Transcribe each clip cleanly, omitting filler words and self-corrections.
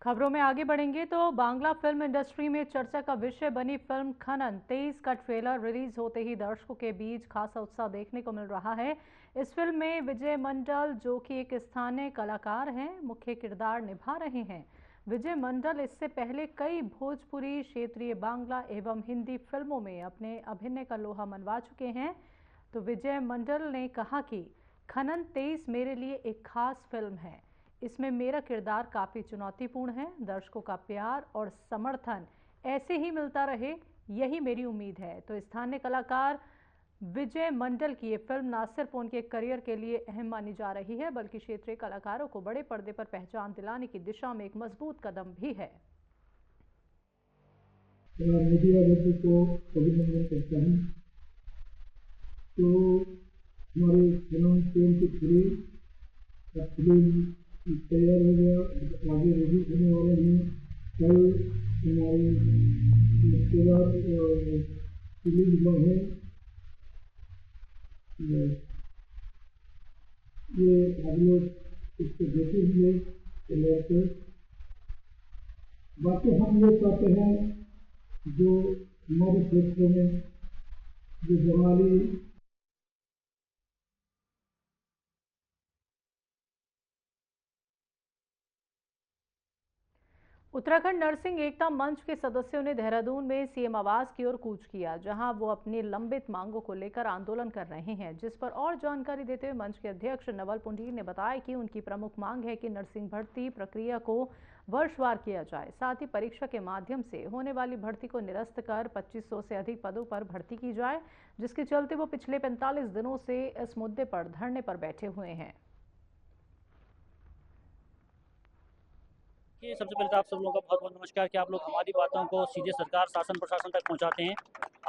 खबरों में आगे बढ़ेंगे तो बांग्ला फिल्म इंडस्ट्री में चर्चा का विषय बनी फिल्म खनन 23 का ट्रेलर रिलीज होते ही दर्शकों के बीच खासा उत्साह देखने को मिल रहा है। इस फिल्म में विजय मंडल, जो कि एक स्थानीय कलाकार हैं, मुख्य किरदार निभा रहे हैं। विजय मंडल इससे पहले कई भोजपुरी, क्षेत्रीय बांग्ला एवं हिंदी फिल्मों में अपने अभिनय का लोहा मनवा चुके हैं। तो विजय मंडल ने कहा कि खनन 23 मेरे लिए एक खास फिल्म है। इसमें मेरा किरदार काफ़ी चुनौतीपूर्ण है। दर्शकों का प्यार और समर्थन ऐसे ही मिलता रहे, यही मेरी उम्मीद है। तो स्थानीय कलाकार विजय मंडल की ये फिल्म न सिर्फ उनके करियर के लिए अहम मानी जा रही है, बल्कि क्षेत्रीय कलाकारों को बड़े पर्दे पर पहचान दिलाने की दिशा में एक मजबूत कदम भी है। मीडिया व्यक्ति को अभिनंदन करता हूँ। तो हमारे फिल्म तैयार हो गया, आगे रिलीज होने वाले हैं। कल हमारे रिश्तेदार रिलीज हुआ है। ये आप लोग इसको देखे हुए ट्रेलर को। बाकी हम लोग चाहते हैं जो हमारे क्षेत्र में जो जवाली उत्तराखंड नर्सिंग एकता मंच के सदस्यों ने देहरादून में सीएम आवास की ओर कूच किया, जहां वो अपनी लंबित मांगों को लेकर आंदोलन कर रहे हैं। जिस पर और जानकारी देते हुए मंच के अध्यक्ष नवल पुंडीर ने बताया कि उनकी प्रमुख मांग है कि नर्सिंग भर्ती प्रक्रिया को वर्षवार किया जाए, साथ ही परीक्षा के माध्यम से होने वाली भर्ती को निरस्त कर 2500 से अधिक पदों पर भर्ती की जाए, जिसके चलते वो पिछले 45 दिनों से इस मुद्दे पर धरने पर बैठे हुए हैं। सबसे पहले तो आप सब लोगों का बहुत बहुत नमस्कार कि आप लोग हमारी बातों को सीधे सरकार, शासन, प्रशासन तक पहुंचाते हैं।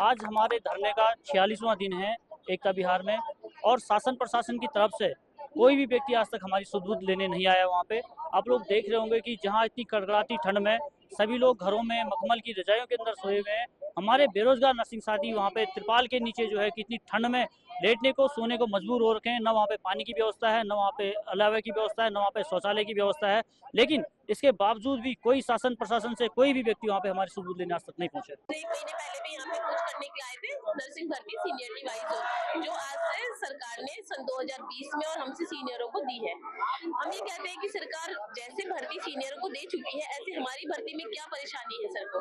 आज हमारे धरने का 46वां दिन है एकता विहार में, और शासन प्रशासन की तरफ से कोई भी व्यक्ति आज तक हमारी सुध-बुध लेने नहीं आया। वहाँ पे आप लोग देख रहे होंगे कि जहाँ इतनी कड़कड़ाती ठंड में सभी लोग घरों में मखमल की रजाइयों के अंदर सोए हुए हैं। हमारे बेरोजगार नर्सिंग साथी वहाँ पे त्रिपाल के नीचे जो है कि इतनी ठंड में लेटने को, सोने को मजबूर हो रखे हैं। न वहाँ पे पानी की व्यवस्था है, न वहाँ पे अलावे की व्यवस्था है, न वहाँ पे शौचालय की व्यवस्था है। लेकिन इसके बावजूद भी कोई शासन प्रशासन से कोई भी व्यक्ति वहाँ पे हमारी सुध लेने आज तक नहीं पहुंचे। 1 महीने पहले भी यहाँ पे कुछ करने के लिए आए थे, नर्सिंग भर्ती सीनियरिटी वाइज जो आज से सरकार ने सन 2020 में और हमसे सीनियरों को दी है। हम ये कहते हैं कि सरकार जैसे भर्ती सीनियरों को दे चुकी है, ऐसे हमारी भर्ती में क्या परेशानी है सरकार को।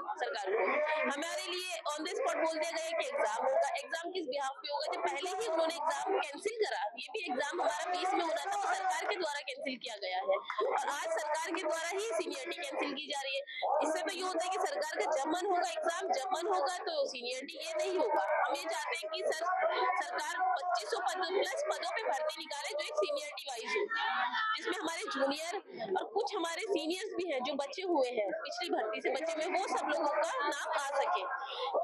हमारे लिए ऑन द स्पॉट बोल दिया गया कि एग्जाम होगा। एग्जाम किस बिहाफ पे होगा, जब पहले ही उन्होंने एग्जाम कैंसिल करा। ये भी एग्जाम हमारा 20 में होना था, वो सरकार के द्वारा कैंसिल किया गया है, और आज सरकार के द्वारा ही सीनियरिटी कैंसिल की जा रही है। इससे तो ये होता है कि सरकार का जब मन होगा एग्जाम, जब मन होगा तो सीनियरिटी, ये नहीं होगा। हम ये चाहते हैं कि सरकार 2500 प्लस पदों पे भर्ती निकाले जो एक सीनियरिटी वाइज हो, जिसमें हमारे जूनियर और कुछ हमारे सीनियर्स भी हैं जो बचे हुए हैं, पिछली भर्ती से बचे हुए, वो सब लोगों का नाम आ सके।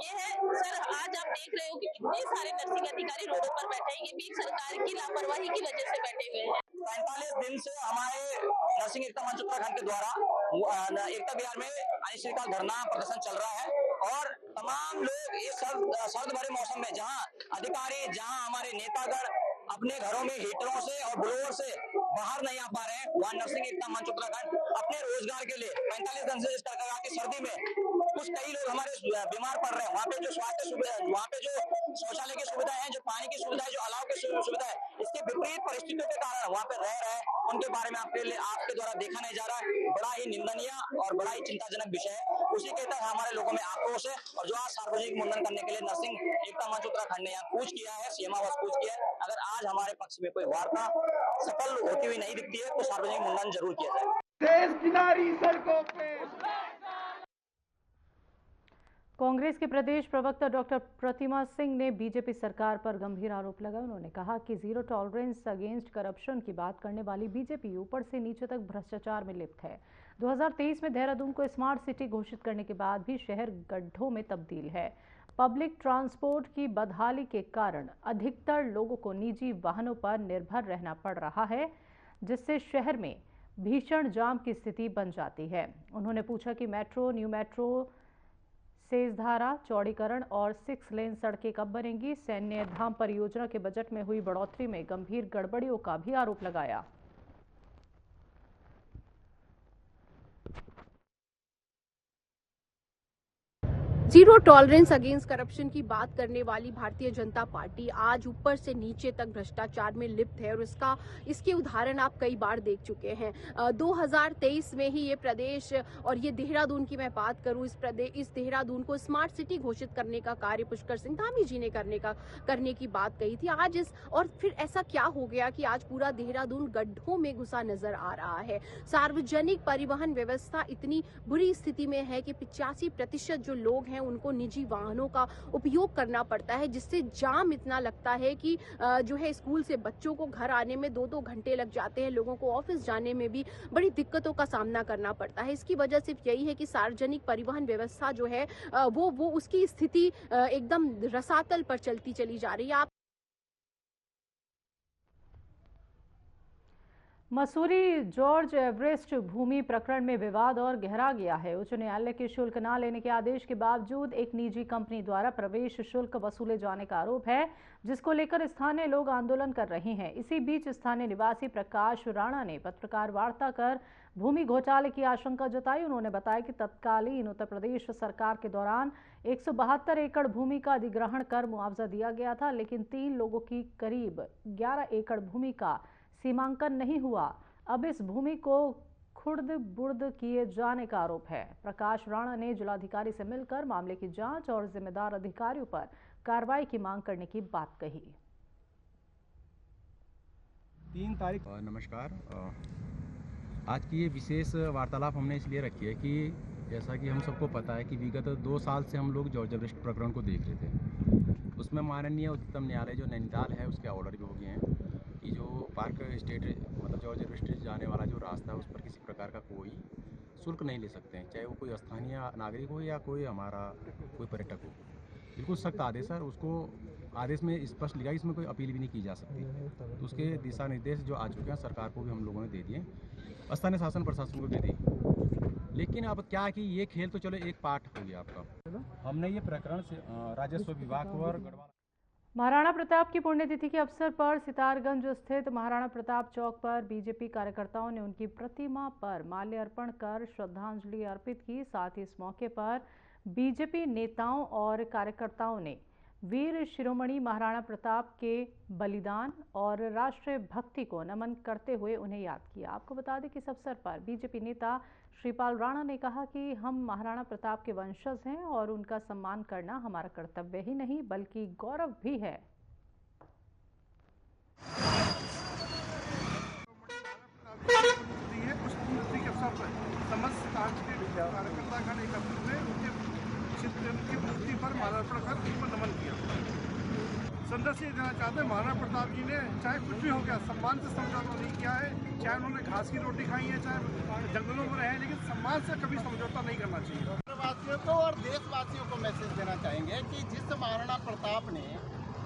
ये है सर, आज आप देख रहे हो कि कितने सारे नर्सिंग अधिकारी रोडों पर बैठे हैं। ये भी सरकार की लापरवाही की वजह से बैठे हुए हैं। 45 दिन से हमारे नर्सिंग एकता मंच उत्तराखंड के द्वारा एकता विहार में अनिश्चितकाल धरना प्रदर्शन चल रहा है, और तमाम लोग इस सर्द भरे मौसम में जहां अधिकारी, जहां हमारे नेतागण अपने घरों में हीटरों से और ब्लोअर से बाहर नहीं आ पा रहे हैं, वहाँ नर्सिंग एकता मंच उत्तराखंड अपने रोजगार के लिए 45 दिन से इस कड़कड़ाती की सर्दी में कुछ कई लोग हमारे बीमार पड़ रहे हैं। वहाँ पे जो स्वास्थ्य सुविधा, वहाँ पे जो शौचालय की सुविधाएं हैं, जो पानी की सुविधा है, जो अलाव की सुविधा है, इसके विपरीत परिस्थितियों के कारण वहाँ पे रह रहे हैं, उनके बारे में आपके द्वारा देखा नहीं जा रहा है। बड़ा ही निंदनीय और बड़ा ही चिंताजनक विषय है। उसी के तहत हमारे लोगों में आक्रोश है, और जो आज सार्वजनिक मुंडन करने के लिए नर्सिंग एकता मंच उत्तराखंड ने यहाँ कूच किया है, सीएम आवास कूच किया है। अगर आज हमारे पक्ष में कोई वार्ता सफल होती हुई नहीं दिखती है तो सार्वजनिक मुंडन जरूर किया जाए। देश किनारी सड़कों पे। कांग्रेस के प्रदेश प्रवक्ता डॉक्टर प्रतिमा सिंह ने बीजेपी सरकार पर गंभीर आरोप लगाए। उन्होंने कहा कि जीरो टॉलरेंस अगेंस्ट करप्शन की बात करने वाली बीजेपी ऊपर से नीचे तक भ्रष्टाचार में लिप्त है। 2023 में देहरादून को स्मार्ट सिटी घोषित करने के बाद भी शहर गड्ढों में तब्दील है। पब्लिक ट्रांसपोर्ट की बदहाली के कारण अधिकतर लोगों को निजी वाहनों पर निर्भर रहना पड़ रहा है, जिससे शहर में भीषण जाम की स्थिति बन जाती है। उन्होंने पूछा कि मेट्रो, न्यू मेट्रो, सेजधारा चौड़ीकरण और 6 लेन सड़कें कब बनेंगी। सैन्य धाम परियोजना के बजट में हुई बढ़ोतरी में गंभीर गड़बड़ियों का भी आरोप लगाया। जीरो टॉलरेंस अगेंस्ट करप्शन की बात करने वाली भारतीय जनता पार्टी आज ऊपर से नीचे तक भ्रष्टाचार में लिप्त है और इसके उदाहरण आप कई बार देख चुके हैं। 2023 में ही ये प्रदेश और ये देहरादून की मैं बात करूं, इस देहरादून को स्मार्ट सिटी घोषित करने का कार्य पुष्कर सिंह धामी जी ने करने की बात कही थी। आज और फिर ऐसा क्या हो गया कि आज पूरा देहरादून गड्ढों में घुसा नजर आ रहा है। सार्वजनिक परिवहन व्यवस्था इतनी बुरी स्थिति में है कि 85% जो लोग हैं उनको निजी वाहनों का उपयोग करना पड़ता है, जिससे जाम इतना लगता है कि जो है स्कूल से बच्चों को घर आने में 2-2 घंटे लग जाते हैं, लोगों को ऑफिस जाने में भी बड़ी दिक्कतों का सामना करना पड़ता है। इसकी वजह सिर्फ यही है कि सार्वजनिक परिवहन व्यवस्था जो है वो उसकी स्थिति एकदम रसातल पर चलती चली जा रही है। आप मसूरी जॉर्ज एवरेस्ट भूमि प्रकरण में विवाद और गहरा गया है। उच्च न्यायालय के शुल्क न लेने के आदेश के बावजूद एक निजी कंपनी द्वारा प्रवेश शुल्क वसूले जाने का आरोप है, जिसको लेकर स्थानीय लोग आंदोलन कर रहे हैं। इसी बीच स्थानीय निवासी प्रकाश राणा ने पत्रकार वार्ता कर भूमि घोटाले की आशंका जताई। उन्होंने बताया कि तत्कालीन उत्तर प्रदेश सरकार के दौरान 172 एकड़ भूमि का अधिग्रहण कर मुआवजा दिया गया था, लेकिन 3 लोगों की करीब 11 एकड़ भूमि का सीमांकन नहीं हुआ। अब इस भूमि को खुर्द बुर्द किए जाने का आरोप है। प्रकाश राणा ने जिलाधिकारी से मिलकर मामले की जांच और जिम्मेदार अधिकारियों पर कार्रवाई की मांग करने की बात कही। 3 तारीख। नमस्कार। आज की ये विशेष वार्तालाप हमने इसलिए रखी है कि जैसा कि हम सबको पता है कि विगत 2 साल से हम लोग जॉर्ज एवरेस्ट प्रकरण को देख रहे थे। उसमें माननीय उच्चतम न्यायालय जो नैनीताल है उसके ऑर्डर भी हो गए हैं कि जो पार्क स्टेट मतलब जॉर्ज एवरेस्ट जाने वाला जो रास्ता है उस पर किसी प्रकार का कोई शुल्क नहीं ले सकते हैं, चाहे वो कोई स्थानीय नागरिक हो या कोई हमारा कोई पर्यटक हो। बिल्कुल सख्त आदेश है। उसको आदेश में स्पष्ट लिखा है, इसमें कोई अपील भी नहीं की जा सकती। तो उसके दिशा निर्देश जो आ चुके हैं सरकार को भी हम लोगों ने दे दिए, स्थानीय शासन प्रशासन को भी दी। लेकिन अब क्या है कि ये खेल तो चलो एक पार्ट हो गया आपका। हमने ये प्रकरण से राजस्व विभाग को और गढ़वाल महाराणा प्रताप की पुण्यतिथि के अवसर पर सितारगंज स्थित महाराणा प्रताप चौक पर बीजेपी कार्यकर्ताओं ने उनकी प्रतिमा पर माल्यार्पण कर श्रद्धांजलि अर्पित की। साथ ही इस मौके पर बीजेपी नेताओं और कार्यकर्ताओं ने वीर शिरोमणि महाराणा प्रताप के बलिदान और राष्ट्रीय भक्ति को नमन करते हुए उन्हें याद किया। आपको बता दें कि इस अवसर पर बीजेपी नेता श्रीपाल राणा ने कहा कि हम महाराणा प्रताप के वंशज हैं और उनका सम्मान करना हमारा कर्तव्य ही नहीं बल्कि गौरव भी है। उनकी मूर्ति पर माल्यार्पण कर उनको नमन किया। संदेश ये देना चाहते हैं महाराणा प्रताप जी ने चाहे कुछ भी हो गया सम्मान से समझौता नहीं किया है, चाहे उन्होंने घास की रोटी खाई है, चाहे जंगलों में रहे, लेकिन सम्मान से कभी समझौता नहीं करना चाहिए। वासियों को और देशवासियों को मैसेज देना चाहेंगे कि जिस महाराणा प्रताप ने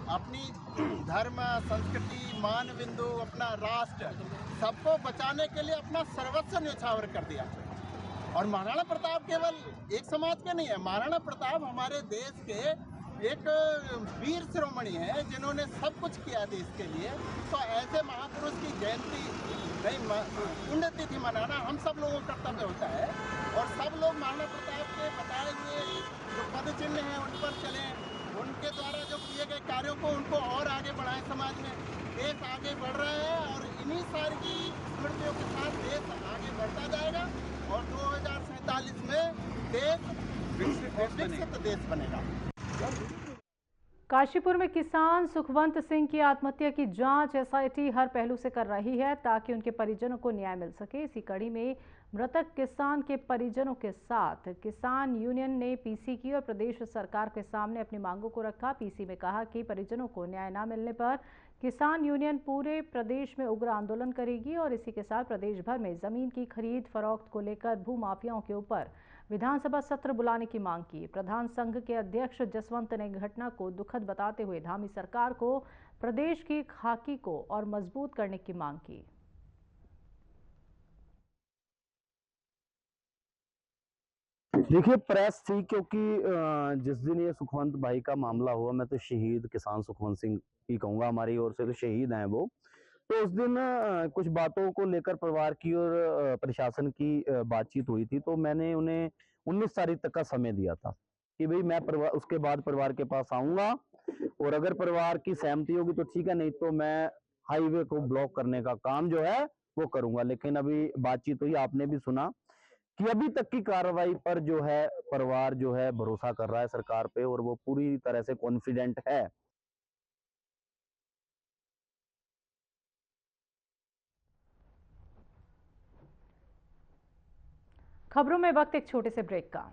अपनी धर्म, संस्कृति, मानबिंदु, अपना राष्ट्र सबको बचाने के लिए अपना सर्वस्व न्यौछावर कर दिया। और महाराणा प्रताप केवल एक समाज के नहीं है, महाराणा प्रताप हमारे देश के एक वीर शिरोमणि है जिन्होंने सब कुछ किया देश के लिए। तो ऐसे महापुरुष की जयंती पुण्यतिथि मनाना हम सब लोगों का कर्तव्य होता है और सब लोग महाराणा प्रताप के बताए हुए जो पद चिन्ह हैं उन पर चलें, उनके द्वारा जो किए गए कार्यों को उनको और आगे बढ़ाएं। समाज में देश आगे बढ़ रहा है और इन्हीं सारी स्मृतियों के साथ देश आगे बढ़ता जाएगा और 2047 में देश विकसित देश बनेगा। काशीपुर में किसान सुखवंत सिंह की आत्महत्या की जांच एसआईटी हर पहलू से कर रही है ताकि उनके परिजनों को न्याय मिल सके। इसी कड़ी में मृतक किसान के परिजनों के साथ किसान यूनियन ने पीसी की और प्रदेश सरकार के सामने अपनी मांगों को रखा। पीसी में कहा कि परिजनों को न्याय न मिलने पर किसान यूनियन पूरे प्रदेश में उग्र आंदोलन करेगी और इसी के साथ प्रदेश भर में जमीन की खरीद फरोख्त को लेकर भूमाफियाओं के ऊपर विधानसभा सत्र बुलाने की मांग की। प्रधान संघ के अध्यक्ष जसवंत ने घटना को दुखद बताते हुए धामी सरकार को प्रदेश की खाकी को और मजबूत करने की मांग की। देखिए प्रेस थी क्योंकि जिस दिन ये सुखवंत भाई का मामला हुआ, मैं तो शहीद किसान सुखवंत सिंह ही कहूंगा, हमारी ओर से तो शहीद हैं वो। तो उस दिन कुछ बातों को लेकर परिवार की और प्रशासन की बातचीत हुई थी, तो मैंने उन्हें 19 तारीख तक का समय दिया था कि भाई मैं परिवार उसके बाद परिवार के पास आऊंगा, और अगर परिवार की सहमति होगी तो ठीक है, नहीं तो मैं हाईवे को ब्लॉक करने का काम जो है वो करूंगा। लेकिन अभी बातचीत हुई, आपने भी सुना कि अभी तक की कार्रवाई पर जो है परिवार जो है भरोसा कर रहा है सरकार पे, और वो पूरी तरह से कॉन्फिडेंट है। खबरों में वक्त एक छोटे से ब्रेक का।